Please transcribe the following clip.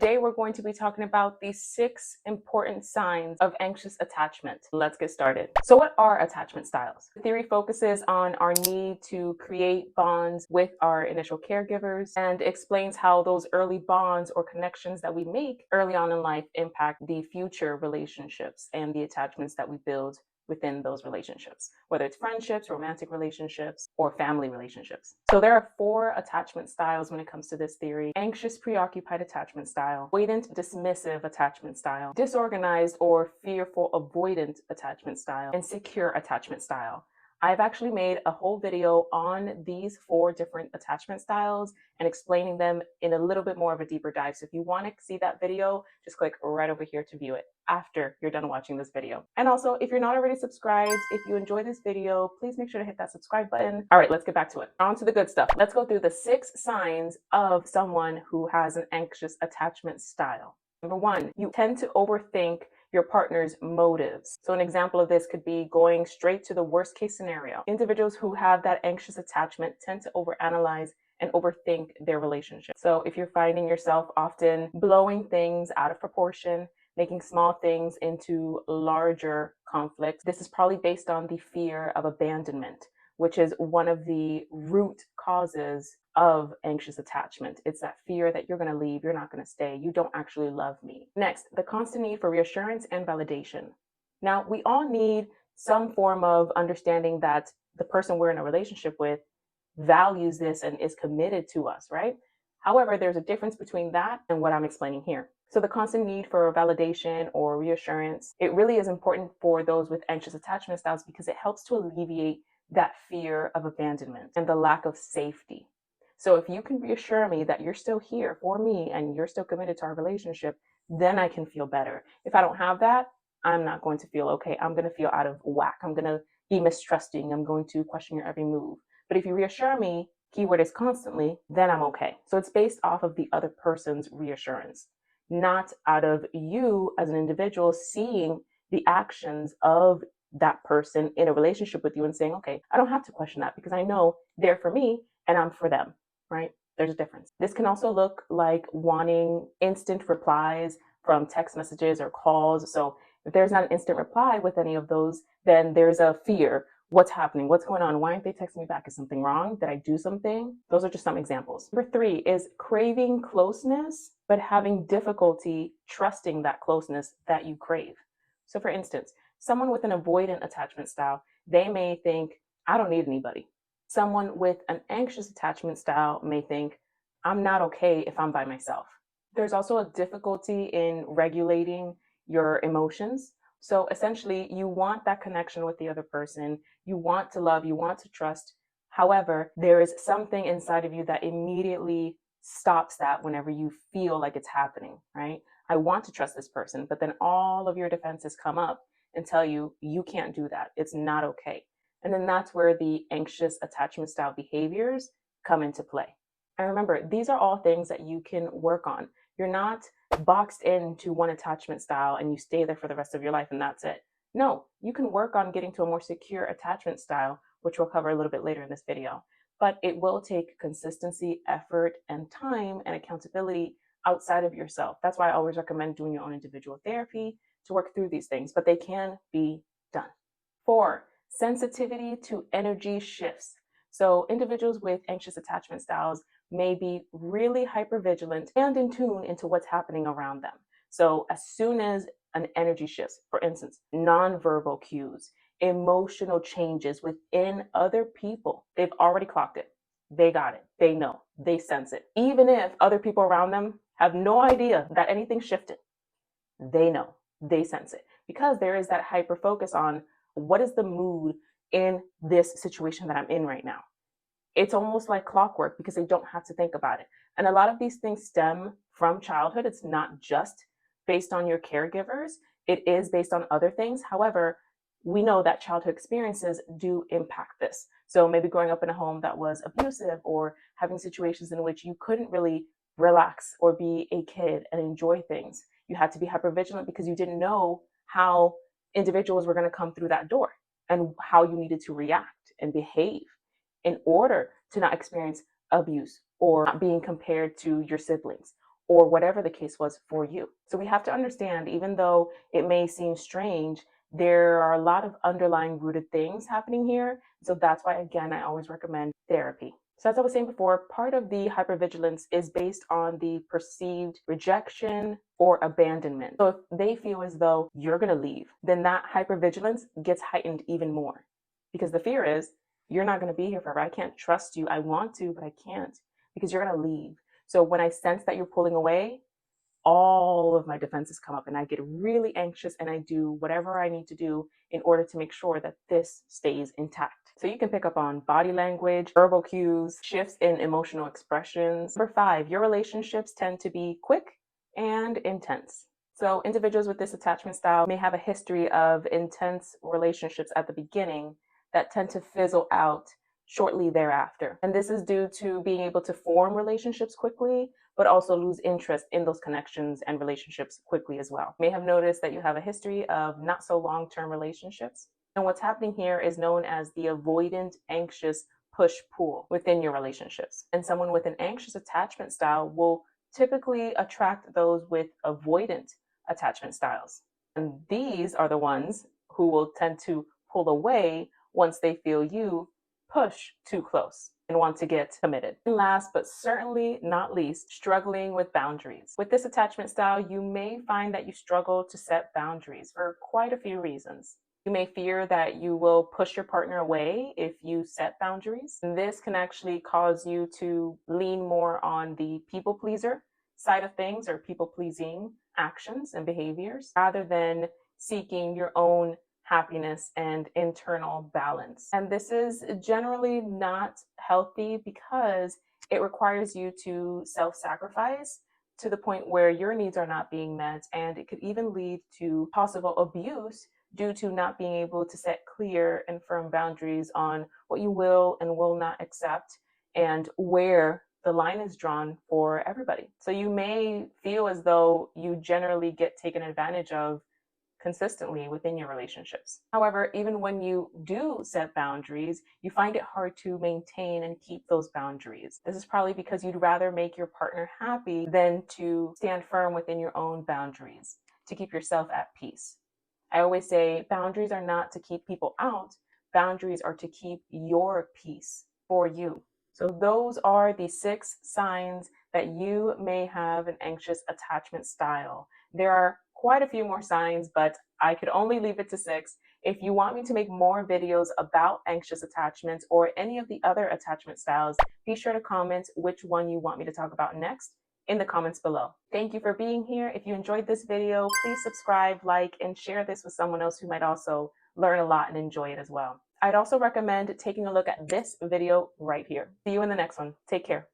Today, we're going to be talking about the 6 important signs of anxious attachment. Let's get started. So what are attachment styles? The theory focuses on our need to create bonds with our initial caregivers and explains how those early bonds or connections that we make early on in life impact the future relationships and the attachments that we build within those relationships, whether it's friendships, romantic relationships, or family relationships. So there are 4 attachment styles when it comes to this theory: anxious preoccupied attachment style, avoidant dismissive attachment style, disorganized or fearful avoidant attachment style, and secure attachment style. I've actually made a whole video on these 4 different attachment styles and explaining them in a little bit more of a deeper dive. So if you want to see that video, just click right over here to view it after you're done watching this video. And also, if you're not already subscribed, if you enjoy this video, please make sure to hit that subscribe button. All right, let's get back to it. On to the good stuff. Let's go through the 6 signs of someone who has an anxious attachment style. Number 1, you tend to overthink your partner's motives. So an example of this could be going straight to the worst case scenario. Individuals who have that anxious attachment tend to overanalyze and overthink their relationship. So if you're finding yourself often blowing things out of proportion, making small things into larger conflicts, this is probably based on the fear of abandonment, which is one of the root causes of anxious attachment. It's that fear that you're going to leave, you're not going to stay, you don't actually love me. Next, the constant need for reassurance and validation. Now, we all need some form of understanding that the person we're in a relationship with values this and is committed to us, right? However, there's a difference between that and what I'm explaining here. So the constant need for validation or reassurance, it really is important for those with anxious attachment styles because it helps to alleviate that fear of abandonment and the lack of safety. So if you can reassure me that you're still here for me and you're still committed to our relationship, then I can feel better. If I don't have that, I'm not going to feel okay. I'm going to feel out of whack. I'm going to be mistrusting. I'm going to question your every move. But if you reassure me, keyword is constantly, then I'm okay. So it's based off of the other person's reassurance, not out of you as an individual seeing the actions of that person in a relationship with you and saying, okay, I don't have to question that because I know they're for me and I'm for them, right? There's a difference. This can also look like wanting instant replies from text messages or calls. So if there's not an instant reply with any of those, then there's a fear. What's happening? What's going on? Why aren't they texting me back? Is something wrong? Did I do something? Those are just some examples. Number 3 is craving closeness, but having difficulty trusting that closeness that you crave. So for instance, someone with an avoidant attachment style, they may think, I don't need anybody. Someone with an anxious attachment style may think, I'm not okay if I'm by myself. There's also a difficulty in regulating your emotions. So essentially, you want that connection with the other person. You want to love, you want to trust. However, there is something inside of you that immediately stops that whenever you feel like it's happening, right? I want to trust this person, but then all of your defenses come up and tell you, you can't do that. It's not okay. And then that's where the anxious attachment style behaviors come into play. And remember, these are all things that you can work on. You're not boxed into one attachment style and you stay there for the rest of your life and that's it. No, you can work on getting to a more secure attachment style, which we'll cover a little bit later in this video. But it will take consistency, effort, and time and accountability outside of yourself. That's why I always recommend doing your own individual therapy to work through these things, but they can be done. 4, sensitivity to energy shifts. So individuals with anxious attachment styles may be really hypervigilant and in tune into what's happening around them. So as soon as an energy shifts, for instance, nonverbal cues, emotional changes within other people, they've already clocked it. They got it. They know. They sense it. Even if other people around them have no idea that anything shifted, they know. They sense it because there is that hyper focus on what is the mood in this situation that I'm in right now. It's almost like clockwork because they don't have to think about it. And a lot of these things stem from childhood. It's not just based on your caregivers. It is based on other things. However, we know that childhood experiences do impact this. So maybe growing up in a home that was abusive or having situations in which you couldn't really relax or be a kid and enjoy things. You had to be hypervigilant because you didn't know how individuals were going to come through that door and how you needed to react and behave in order to not experience abuse or not being compared to your siblings or whatever the case was for you. So we have to understand, even though it may seem strange, there are a lot of underlying rooted things happening here. So that's why, again, I always recommend therapy. So as I was saying before, part of the hypervigilance is based on the perceived rejection or abandonment. So if they feel as though you're going to leave, then that hypervigilance gets heightened even more, because the fear is you're not going to be here forever. I can't trust you. I want to, but I can't, because you're going to leave. So when I sense that you're pulling away, all of my defenses come up and I get really anxious and I do whatever I need to do in order to make sure that this stays intact. So you can pick up on body language, verbal cues, shifts in emotional expressions. Number 5, your relationships tend to be quick and intense. So individuals with this attachment style may have a history of intense relationships at the beginning that tend to fizzle out shortly thereafter. And this is due to being able to form relationships quickly, but also lose interest in those connections and relationships quickly as well. You may have noticed that you have a history of not so long-term relationships. And what's happening here is known as the avoidant anxious push-pull within your relationships. And someone with an anxious attachment style will typically attract those with avoidant attachment styles. And these are the ones who will tend to pull away once they feel you push too close and want to get committed. And last but certainly not least, struggling with boundaries. With this attachment style, you may find that you struggle to set boundaries for quite a few reasons. You may fear that you will push your partner away if you set boundaries. And this can actually cause you to lean more on the people pleaser side of things, or people pleasing actions and behaviors, rather than seeking your own happiness and internal balance. And this is generally not healthy because it requires you to self-sacrifice to the point where your needs are not being met, and it could even lead to possible abuse due to not being able to set clear and firm boundaries on what you will and will not accept and where the line is drawn for everybody. So you may feel as though you generally get taken advantage of consistently within your relationships. However, even when you do set boundaries, you find it hard to maintain and keep those boundaries. This is probably because you'd rather make your partner happy than to stand firm within your own boundaries to keep yourself at peace. I always say boundaries are not to keep people out. Boundaries are to keep your peace for you. So those are the 6 signs that you may have an anxious attachment style. There are quite a few more signs, but I could only leave it to 6. If you want me to make more videos about anxious attachments or any of the other attachment styles, be sure to comment which one you want me to talk about next in the comments below. Thank you for being here. If you enjoyed this video, please subscribe, like, and share this with someone else who might also learn a lot and enjoy it as well. I'd also recommend taking a look at this video right here. See you in the next one. Take care.